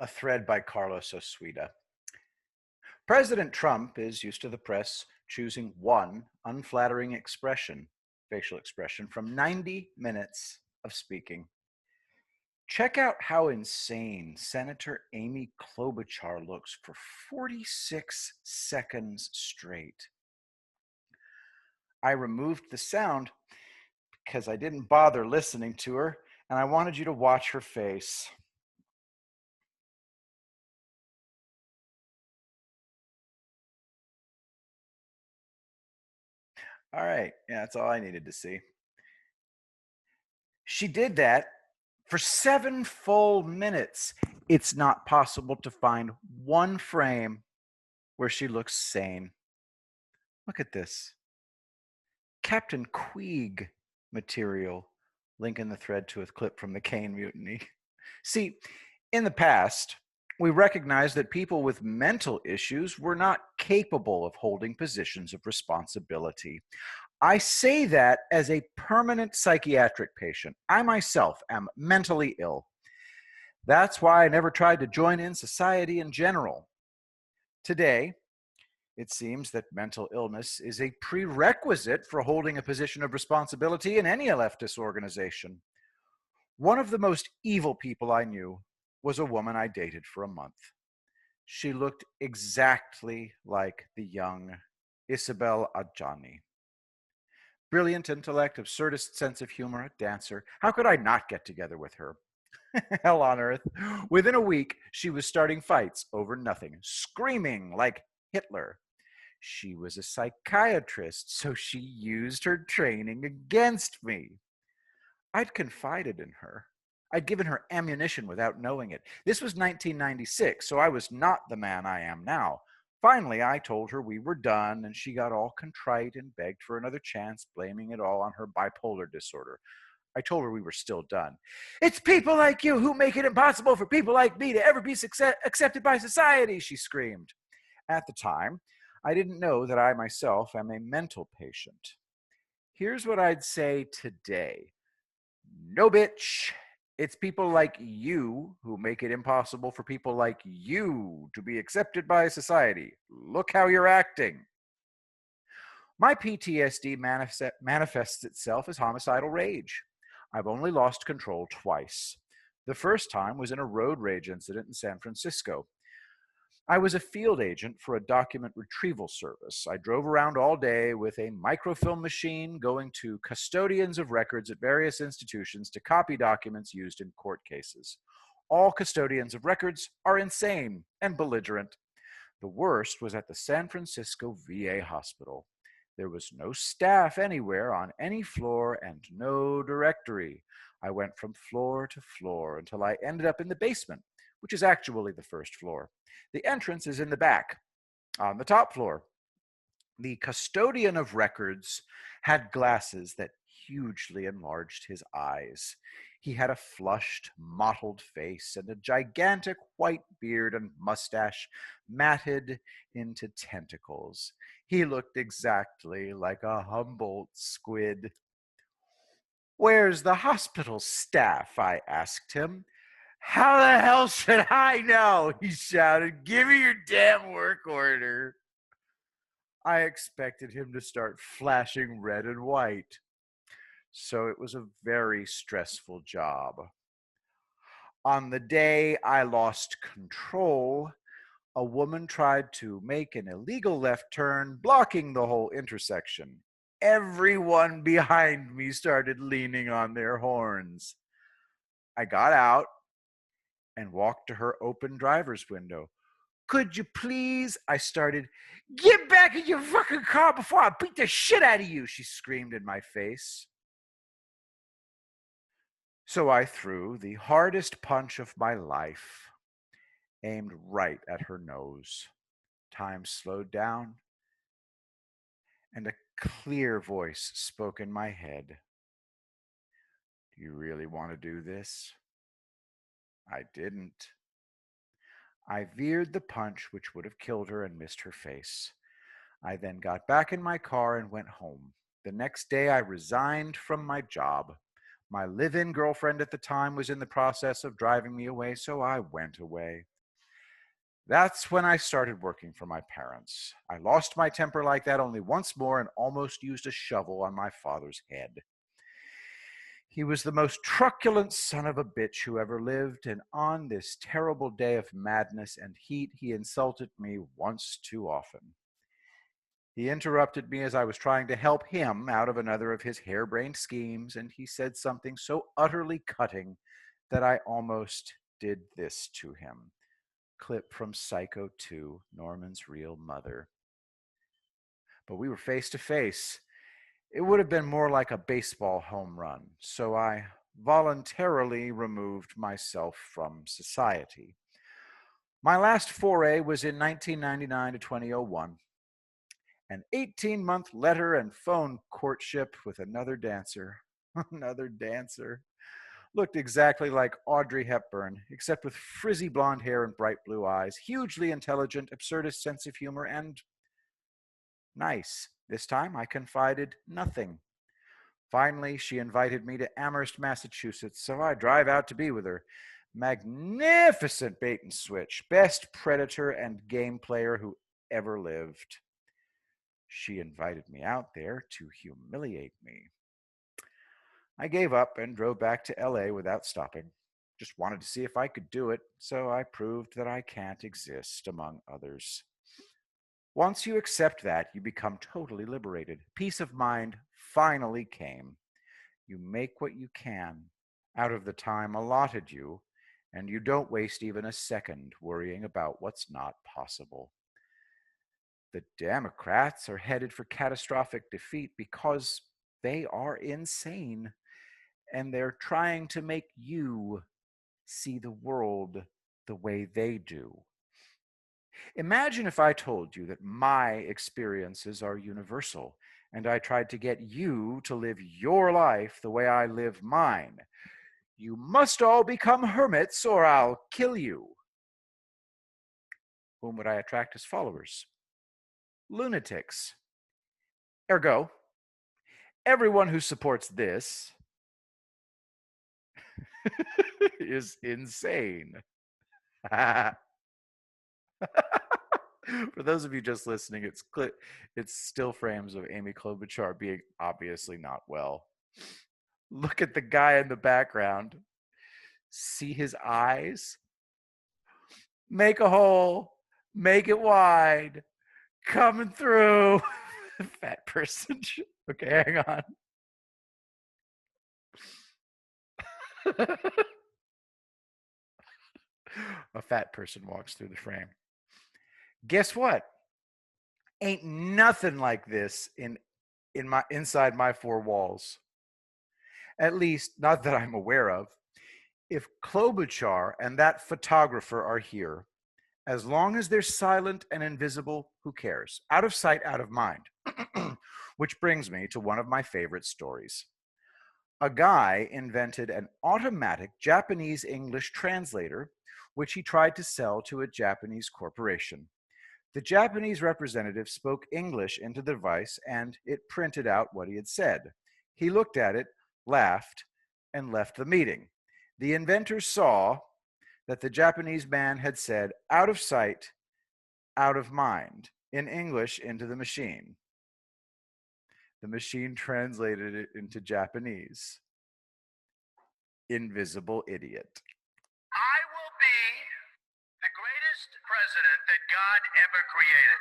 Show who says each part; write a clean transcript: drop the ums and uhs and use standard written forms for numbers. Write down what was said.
Speaker 1: A thread by Carlos Osuida. President Trump is used to the press choosing one unflattering expression, facial expression, from 90 minutes of speaking. Check out how insane Senator Amy Klobuchar looks for 46 seconds straight. I removed the sound because I didn't bother listening to her, and I wanted you to watch her face. All right, yeah, that's all I needed to see. She did that for 7 full minutes. It's not possible to find one frame where she looks sane. Look at this. Captain Queeg material. Link in the thread to a clip from the Kane Mutiny. See, in the past, we recognized that people with mental issues were not capable of holding positions of responsibility. I say that as a permanent psychiatric patient. I myself am mentally ill. That's why I never tried to join in society in general. Today, it seems that mental illness is a prerequisite for holding a position of responsibility in any leftist organization. One of the most evil people I knew was a woman I dated for a month. She looked exactly like the young Isabel Adjani. Brilliant intellect, absurdist sense of humor, a dancer. How could I not get together with her? Hell on earth. Within a week, she was starting fights over nothing, screaming like Hitler. She was a psychiatrist, so she used her training against me. I'd confided in her. I'd given her ammunition without knowing it. This was 1996, so I was not the man I am now. Finally, I told her we were done, and she got all contrite and begged for another chance, blaming it all on her bipolar disorder. I told her we were still done. It's people like you who make it impossible for people like me to ever be accepted by society, she screamed. At the time, I didn't know that I myself am a mental patient. Here's what I'd say today. No, bitch. It's people like you who make it impossible for people like you to be accepted by society. Look how you're acting. My PTSD manifests itself as homicidal rage. I've only lost control twice. The first time was in a road rage incident in San Francisco. I was a field agent for a document retrieval service. I drove around all day with a microfilm machine going to custodians of records at various institutions to copy documents used in court cases. All custodians of records are insane and belligerent. The worst was at the San Francisco VA hospital. There was no staff anywhere on any floor and no directory. I went from floor to floor until I ended up in the basement, which is actually the first floor. The entrance is in the back, on the top floor. The custodian of records had glasses that hugely enlarged his eyes. He had a flushed, mottled face and a gigantic white beard and mustache matted into tentacles. He looked exactly like a Humboldt squid. Where's the hospital staff? I asked him. How the hell should I know? He shouted. Give me your damn work order. I expected him to start flashing red and white. So it was a very stressful job. On the day I lost control, a woman tried to make an illegal left turn, blocking the whole intersection. Everyone behind me started leaning on their horns. I got out and walked to her open driver's window. Could you please? I started. Get back in your fucking car before I beat the shit out of you, she screamed in my face. So I threw the hardest punch of my life, aimed right at her nose. Time slowed down, and a clear voice spoke in my head. Do you really want to do this? I didn't. I veered the punch which would have killed her and missed her face. I then got back in my car and went home. The next day, I resigned from my job. My live-in girlfriend at the time was in the process of driving me away, so I went away. That's when I started working for my parents. I lost my temper like that only once more and almost used a shovel on my father's head. He was the most truculent son of a bitch who ever lived, and on this terrible day of madness and heat, he insulted me once too often. He interrupted me as I was trying to help him out of another of his harebrained schemes, and he said something so utterly cutting that I almost did this to him. Clip from Psycho 2, Norman's real mother. But we were face to face. It would have been more like a baseball home run, so I voluntarily removed myself from society. My last foray was in 1999 to 2001. An 18-month letter and phone courtship with another dancer. Another dancer. Looked exactly like Audrey Hepburn, except with frizzy blonde hair and bright blue eyes, hugely intelligent, absurdist sense of humor, and nice. This time I confided nothing. Finally, she invited me to Amherst, Massachusetts, so I drive out to be with her. Magnificent bait and switch, best predator and game player who ever lived. She invited me out there to humiliate me. I gave up and drove back to LA without stopping. Just wanted to see if I could do it, so I proved that I can't exist among others. Once you accept that, you become totally liberated. Peace of mind finally came. You make what you can out of the time allotted you, and you don't waste even a second worrying about what's not possible. The Democrats are headed for catastrophic defeat because they are insane, and they're trying to make you see the world the way they do. Imagine if I told you that my experiences are universal and I tried to get you to live your life the way I live mine. You must all become hermits or I'll kill you. Whom would I attract as followers? Lunatics. Ergo, everyone who supports this is insane. For those of you just listening, it's still frames of Amy Klobuchar being obviously not well. Look at the guy in the background. See his eyes? Make a hole. Make it wide. Coming through. Fat person. Okay, hang on. A fat person walks through the frame. Guess what? Ain't nothing like this inside my four walls. At least, not that I'm aware of. If Klobuchar and that photographer are here, as long as they're silent and invisible, who cares? Out of sight, out of mind. Which brings me to one of my favorite stories. A guy invented an automatic Japanese English translator, which he tried to sell to a Japanese corporation. The Japanese representative spoke English into the device, and it printed out what he had said. He looked at it, laughed, and left the meeting. The inventor saw that the Japanese man had said, out of sight, out of mind, in English into the machine. The machine translated it into Japanese. Invisible idiot.
Speaker 2: I will be the greatest president that God ever created.